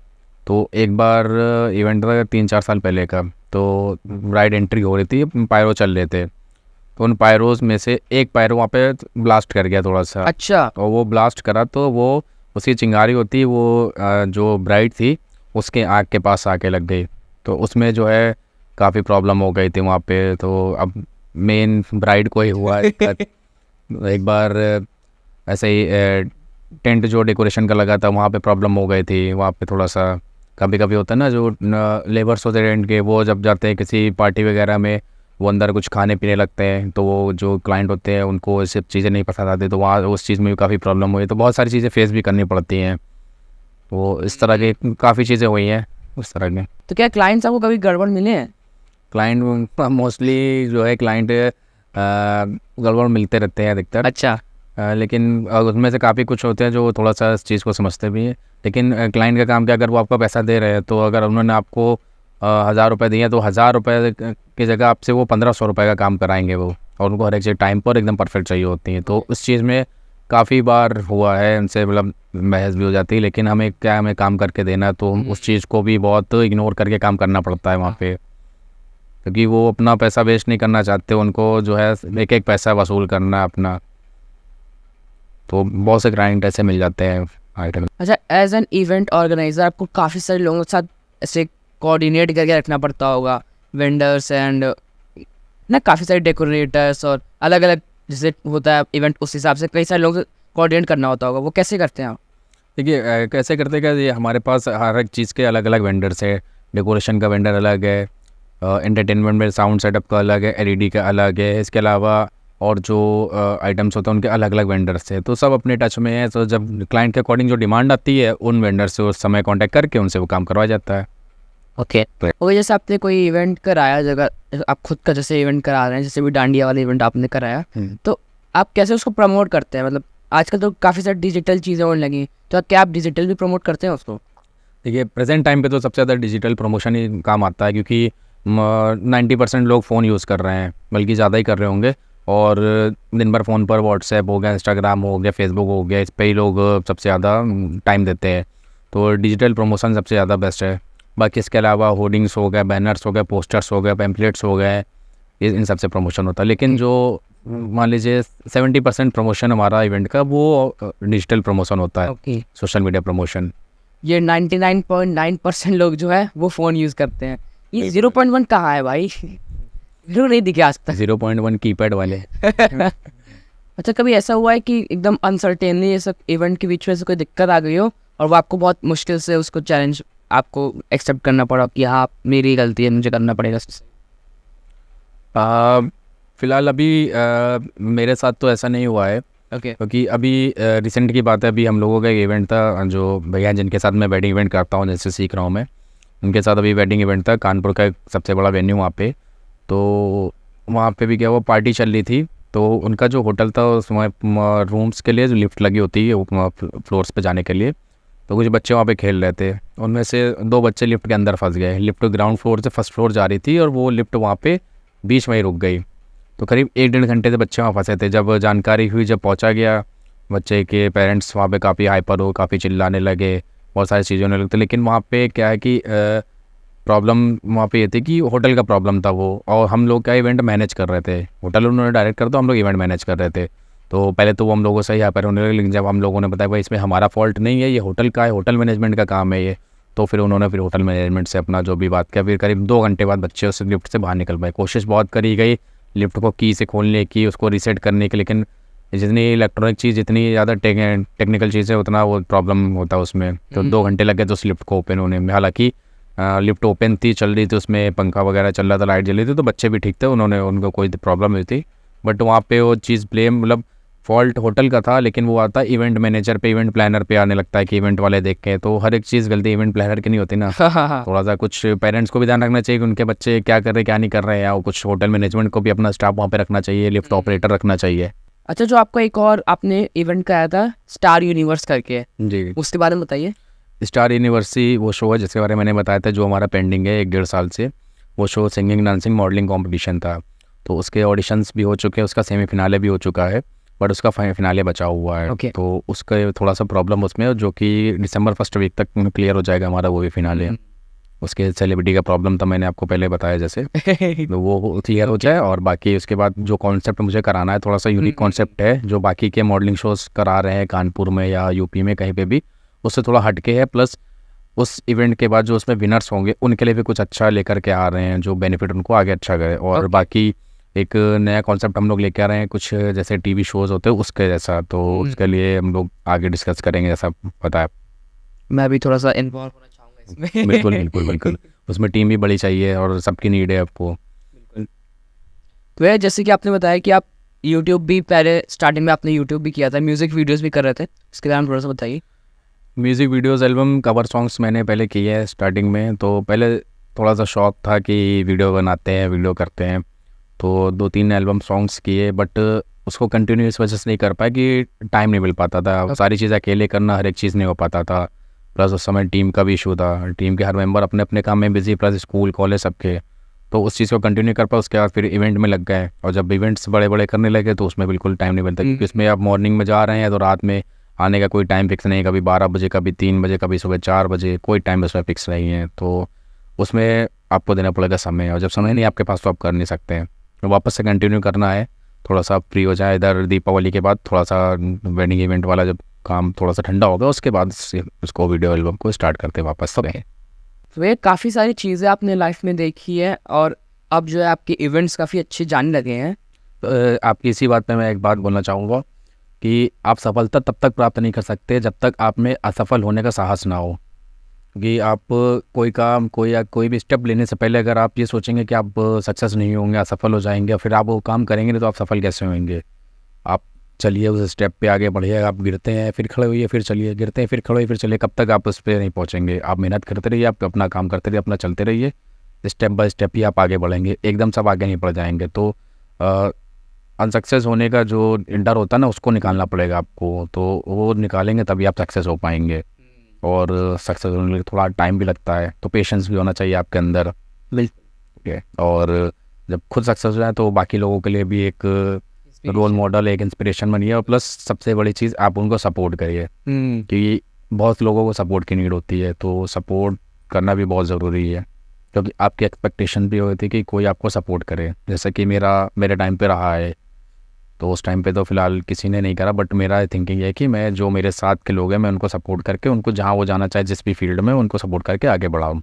तो एक बार इवेंट था 3-4 साल पहले का, तो राइड एंट्री हो रही थी, पायरो चल रहे थे। तो उन पायरोज़ में से एक पायरो वहाँ पे ब्लास्ट कर गया थोड़ा सा। अच्छा। और वो ब्लास्ट करा तो वो उसकी चिंगारी होती है वो जो ब्राइड थी उसके आँख के पास आके लग गई। तो उसमें जो है काफ़ी प्रॉब्लम हो गई थी वहाँ पे। तो अब मेन ब्राइड को ही हुआ एक बार ऐसे ही टेंट जो डेकोरेशन का लगा था वहाँ पे प्रॉब्लम हो गई थी। वहाँ पे थोड़ा सा कभी कभी होता है ना, जो लेबर्स होते हैं टेंट के, वो जब जाते हैं किसी पार्टी वगैरह में, वो अंदर कुछ खाने पीने लगते हैं, तो वो जो क्लाइंट होते हैं उनको ये सब चीज़ें नहीं पसंद आती, तो वहाँ उस चीज़ में भी काफ़ी प्रॉब्लम हुई। तो बहुत सारी चीज़ें फेस भी करनी पड़ती हैं। वो इस तरह के काफ़ी चीज़ें हुई हैं उस तरह की। तो क्या क्लाइंट्स आपको कभी गड़बड़ मिले हैं? क्लाइंट मोस्टली जो है क्लाइंट गड़बड़ मिलते रहते हैं अधिकतर। अच्छा। लेकिन उसमें से काफ़ी कुछ होते हैं जो थोड़ा सा इस चीज़ को समझते भी हैं। लेकिन क्लाइंट का काम क्या, अगर वो आपका पैसा दे रहे हैं तो अगर उन्होंने आपको 1000 रुपये दिए तो 1000 रुपये की जगह आपसे वो 1500 रुपये का काम कराएंगे वो। और उनको हर एक चीज़ टाइम पर एकदम परफेक्ट चाहिए होती है। तो उस चीज़ में काफ़ी बार हुआ है उनसे, मतलब बहस भी हो जाती है। लेकिन हमें क्या, हमें काम करके देना है, तो उस चीज़ को भी बहुत इग्नोर करके काम करना पड़ता है वहाँ पे, क्योंकि वो अपना पैसा वेस्ट नहीं करना चाहते। उनको जो है एक एक पैसा वसूल करना है अपना। तो बहुत से क्लाइंट ऐसे मिल जाते हैं आइटम। अच्छा, एज एन इवेंट ऑर्गेनाइजर आपको काफ़ी सारे लोगों के साथ ऐसे कोऑर्डिनेट करके रखना पड़ता होगा, वेंडर्स एंड ना काफ़ी सारे डेकोरेटर्स, और अलग अलग जैसे होता है इवेंट उस हिसाब से कई सारे लोगों से कोऑर्डिनेट करना होता होगा। वो कैसे करते हैं आप? देखिए कैसे करते हैं, क्या ये हमारे पास हर एक चीज़ के अलग अलग वेंडर्स है। डेकोरेशन का वेंडर अलग है, एंटरटेनमेंट में साउंड सेटअप का अलग है, एलईडी का अलग है। इसके अलावा और जो आइटम्स होते हैं उनके अलग अलग वेंडर्स हैं। तो सब अपने टच में है। तो जब क्लाइंट के अकॉर्डिंग जो डिमांड आती है उन वेंडर से उस समय कांटेक्ट करके उनसे वो काम करवाया जाता है। ओके। जैसे आपने कोई इवेंट कराया, जगह आप खुद का जैसे इवेंट करा रहे हैं, जैसे भी डांडिया वाला इवेंट आपने कराया, तो आप कैसे उसको प्रमोट करते हैं? मतलब आजकल तो काफ़ी सारी डिजिटल चीज़ें होने लगी, तो क्या आप डिजिटल भी प्रमोट करते हैं उसको? देखिए प्रेजेंट टाइम पे तो सबसे ज़्यादा डिजिटल प्रमोशन ही काम आता है, क्योंकि 90% लोग फ़ोन यूज़ कर रहे हैं, बल्कि ज़्यादा ही कर रहे होंगे। और दिन भर फ़ोन पर व्हाट्सएप हो गया, इंस्टाग्राम हो गया, फेसबुक हो गया, इस पे ही लोग सबसे ज़्यादा टाइम देते हैं। तो डिजिटल प्रमोशन सबसे ज़्यादा बेस्ट है। बाकी इसके अलावा होर्डिंग्स हो गए, बैनर्स हो गए, पोस्टर्स हो गए, पैम्पलेट्स हो गए, इन सब से प्रमोशन होता है। लेकिन जो मान लीजिए 70% प्रमोशन हमारा इवेंट का वो डिजिटल प्रमोशन होता है, ओके। Social media promotion. ये 99.9% लोग जो है वो फ़ोन यूज़ करते हैं। ये 0.1 कहाँ है भाई? वीडियो नहीं दिखे आज तक। 0.1 कीपैड वाले। अच्छा, कभी ऐसा हुआ है कि एकदम अनसर्टेनली ये सब इवेंट के बीच में से कोई दिक्कत आ गई हो और वो आपको बहुत मुश्किल से उसको चैलेंज आपको एक्सेप्ट करना पड़ा कि हाँ मेरी गलती है, मुझे करना पड़ेगा? फ़िलहाल अभी मेरे साथ तो ऐसा नहीं हुआ है। ओके। क्योंकि अभी रिसेंट की बात है, अभी हम लोगों का एक इवेंट था, जो भैया जिनके साथ मैं वेडिंग इवेंट करता हूँ, जैसे सीख रहा हूँ मैं, उनके साथ अभी वेडिंग इवेंट था। कानपुर का एक सबसे बड़ा वेन्यू वहाँ पे। तो वहाँ पे भी क्या हुआ, पार्टी चल रही थी। तो उनका जो होटल था उसमें रूम्स के लिए जो लिफ्ट लगी होती है फ्लोर्स पे जाने के लिए, तो कुछ बच्चे वहाँ पे खेल रहे थे। उनमें से 2 बच्चे लिफ्ट के अंदर फंस गए। लिफ्ट ग्राउंड फ्लोर से फर्स्ट फ्लोर जा रही थी और वो लिफ्ट वहाँ पे बीच में ही रुक गई। तो करीब 1-1.5 घंटे से बच्चे वहाँ फंसे थे। जब जानकारी हुई, जब पहुँचा गया, बच्चे के पेरेंट्स वहाँ पे काफ़ी हाइपर हो, काफ़ी चिल्लाने लगे, बहुत सारी चीज़ें होने लगती। लेकिन वहाँ पे क्या है कि प्रॉब्लम वहाँ पे ये थी कि होटल का प्रॉब्लम था वो, और हम लोग क्या इवेंट मैनेज कर रहे थे। होटल उन्होंने डायरेक्ट कर, तो हम लोग इवेंट मैनेज कर रहे थे। तो पहले तो वो हम लोगों से ही हाइपर होने लगे। लेकिन जब हम लोगों ने बताया भाई इसमें हमारा फॉल्ट नहीं है, ये होटल का है, होटल मैनेजमेंट का काम है ये, तो फिर उन्होंने फिर होटल मैनेजमेंट से अपना जो भी बात किया। फिर करीब 2 घंटे बाद बच्चे उस लिफ्ट से बाहर निकल पाए। कोशिश बहुत करी गई लिफ्ट को की से खोलने की, उसको रीसेट करने की, लेकिन जितनी इलेक्ट्रॉनिक चीज़, जितनी ज़्यादा टेक्निकल चीज़ें, उतना वो प्रॉब्लम होता है उसमें। तो 2 घंटे लग गए तो उस लिफ्ट को ओपन होने में। हालांकि लिफ्ट ओपन थी, चल रही थी, उसमें पंखा वगैरह चल रहा था, लाइट जल रही थी, तो बच्चे भी ठीक थे, उनको कोई प्रॉब्लम नहीं थी। बट वहाँ पे वो चीज़ ब्लेम, मतलब फॉल्ट होटल का था, लेकिन वो आता इवेंट मैनेजर पे, इवेंट प्लानर पे आने लगता है कि इवेंट वाले देख के। तो हर एक चीज़ गलती इवेंट प्लानर की नहीं होती ना। थोड़ा सा कुछ पेरेंट्स को भी ध्यान रखना चाहिए कि उनके बच्चे क्या कर रहे हैं, क्या नहीं कर रहे हैं। और कुछ होटल मैनेजमेंट को भी अपना स्टाफ वहाँ पे रखना चाहिए, लिफ्ट ऑपरेटर रखना चाहिए। अच्छा, जो आपको एक और आपने इवेंट कराया था स्टार यूनिवर्स करके, जी, उसके बारे में बताइए। स्टार यूनिवर्सिटी वो शो है जिसके बारे में मैंने बताया था, जो हमारा पेंडिंग है 1-1.5 साल से। वो show singing, dancing, modelling competition था। तो उसके ऑडिशंस भी हो चुके हैं, उसका सेमीफिनाले भी हो चुका है, बट उसका फिनाले बचा हुआ है। Okay. तो उसका थोड़ा सा प्रॉब्लम उसमें है, जो कि दिसंबर फर्स्ट वीक तक क्लियर हो जाएगा हमारा वो भी फिनाले। उसके सेलिब्रिटी का प्रॉब्लम था, मैंने आपको पहले बताया जैसे, तो वो क्लियर हो जाए। और बाकी उसके बाद जो कॉन्सेप्ट मुझे कराना है, थोड़ा सा यूनिक कॉन्सेप्ट है, जो बाकी के मॉडलिंग शोज़ करा रहे हैं कानपुर में या यूपी में कहीं पे भी, उससे थोड़ा हटके है। प्लस उस इवेंट के बाद जो उसमें विनर्स होंगे उनके लिए भी कुछ अच्छा लेकर के आ रहे हैं, जो बेनिफिट उनको आगे अच्छा करे। और बाकी एक नया कॉन्सेप्ट हम लोग लेके आ रहे हैं, कुछ जैसे टीवी शोज़ होते हैं उसके जैसा, तो उसके लिए हम लोग आगे डिस्कस करेंगे, जैसा पता है। मैं भी थोड़ा सा इन्वॉल्व होना चाहूँगा इसमें। बिल्कुल बिल्कुल बिल्कुल, उसमें टीम भी बड़ी चाहिए और सबकी नीड है आपको। तो यार जैसे कि आपने बताया कि आप यूट्यूब भी पहले स्टार्टिंग में आपने यूट्यूब भी किया था, म्यूज़िक वीडियोज़ भी कर रहे थे, इसके बारे में थोड़ा सा बताइए। Music videos, album, cover songs मैंने पहले किए हैं स्टार्टिंग में। तो पहले थोड़ा सा शौक था कि वीडियो बनाते हैं, वीडियो करते हैं, तो 2-3 एल्बम सॉन्ग्स किए, बट उसको कंटिन्यू इस वजह से नहीं कर पाया कि टाइम नहीं मिल पाता था। सारी चीज़ अकेले करना, हर एक चीज़ नहीं हो पाता था। प्लस उस समय टीम का भी इशू था, टीम के हर मेंबर अपने अपने काम में बिजी, प्लस स्कूल कॉलेज सबके, तो उस चीज़ को कंटिन्यू कर पाया। उसके बाद फिर इवेंट में लग गए, और जब इवेंट्स बड़े बड़े करने लगे तो उसमें बिल्कुल टाइम नहीं मिलता, क्योंकि इसमें आप मॉर्निंग में जा रहे हैं तो रात में आने का कोई टाइम फिक्स नहीं है, कभी 12 बजे, कभी 3 बजे, कभी सुबह 4 बजे, कोई टाइम उसमें फिक्स नहीं है। तो उसमें आपको देना पड़ेगा समय, और जब समय नहीं आपके पास तो आप कर नहीं सकते हैं। तो वापस से कंटिन्यू करना है, थोड़ा सा फ्री हो जाए, इधर दीपावली के बाद थोड़ा सा वेडिंग इवेंट वाला जब काम थोड़ा सा ठंडा होगा, उसके बाद उसको वीडियो एल्बम को स्टार्ट करते हैं वापस से। तो ये काफ़ी सारी चीज़ें आपने लाइफ में देखी है, और अब जो है आपके इवेंट्स काफ़ी अच्छे जाने लगे हैं। तो आपकी इसी बात पे मैं एक बात बोलना चाहूँगा कि आप सफलता तब तक प्राप्त नहीं कर सकते जब तक आप में असफल होने का साहस ना हो। कि आप कोई काम, कोई भी स्टेप लेने से पहले अगर आप ये सोचेंगे कि आप सक्सेस नहीं होंगे, असफल हो जाएंगे, फिर आप वो काम करेंगे नहीं, तो आप सफल कैसे होंगे। आप चलिए, उस स्टेप पे आगे बढ़िए, आप गिरते हैं फिर खड़े होइए, फिर चलिए, गिरते हैं फिर खड़े होइए, फिर चलिए, कब तक आप उस पर नहीं पहुँचेंगे। आप मेहनत करते रहिए, आप अपना काम करते रहिए, अपना चलते रहिए, स्टेप बाय स्टेप ही आप आगे बढ़ेंगे, एकदम सब आगे नहीं बढ़ जाएंगे। तो अनसक्सेस होने का जो डर होता है ना, उसको निकालना पड़ेगा आपको, तो वो निकालेंगे तभी आप सक्सेस हो पाएंगे। और सक्सेस होने के लिए थोड़ा टाइम भी लगता है, तो पेशेंस भी होना चाहिए आपके अंदर। ठीक है, और जब खुद सक्सेस हो जाए तो बाकी लोगों के लिए भी एक रोल मॉडल, एक इंस्पिरेशन बनिए। और प्लस सबसे बड़ी चीज़, आप उनको सपोर्ट करिए, क्योंकि बहुत लोगों को सपोर्ट की नीड होती है, तो सपोर्ट करना भी बहुत ज़रूरी है, क्योंकि आपकी एक्सपेक्टेशन भी होती है कि कोई आपको सपोर्ट करे। जैसे कि मेरे टाइम पे रहा है, तो उस टाइम पे तो फ़िलहाल किसी ने नहीं करा, बट मेरा थिंकिंग है कि मैं, जो मेरे साथ के लोग हैं, मैं उनको सपोर्ट करके, उनको जहाँ वो जाना चाहे, जिस भी फील्ड में, उनको सपोर्ट करके आगे बढ़ाऊँ।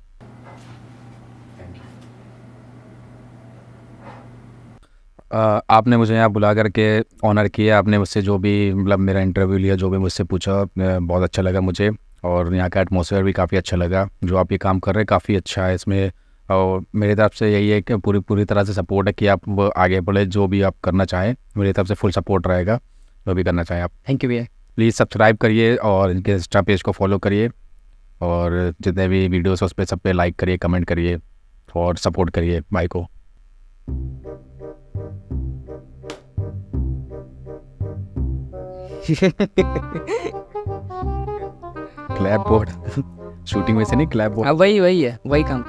आपने मुझे यहाँ बुला करके ऑनर किया, आपने मुझसे जो भी, मतलब मेरा इंटरव्यू लिया, जो भी मुझसे पूछा, बहुत अच्छा लगा मुझे। और यहाँ का एटमॉस्फेयर भी काफ़ी अच्छा लगा, जो आप ये काम कर रहे हैं काफ़ी अच्छा है इसमें। और मेरी तरफ से यही है कि पूरी तरह से सपोर्ट है कि आप आगे बढ़े, जो भी आप करना चाहें, मेरी तरफ से फुल सपोर्ट रहेगा, जो भी करना चाहें आप। थैंक यू भैया। प्लीज़ सब्सक्राइब करिए और इनके इंस्टा पेज को फॉलो करिए, और जितने भी वीडियोस उस पर सब पे लाइक करिए, कमेंट करिए, और सपोर्ट करिए भाई को। क्लैप बोर्ड शूटिंग में से नहीं, क्लैप बोर्ड। हाँ वही है, वही काम।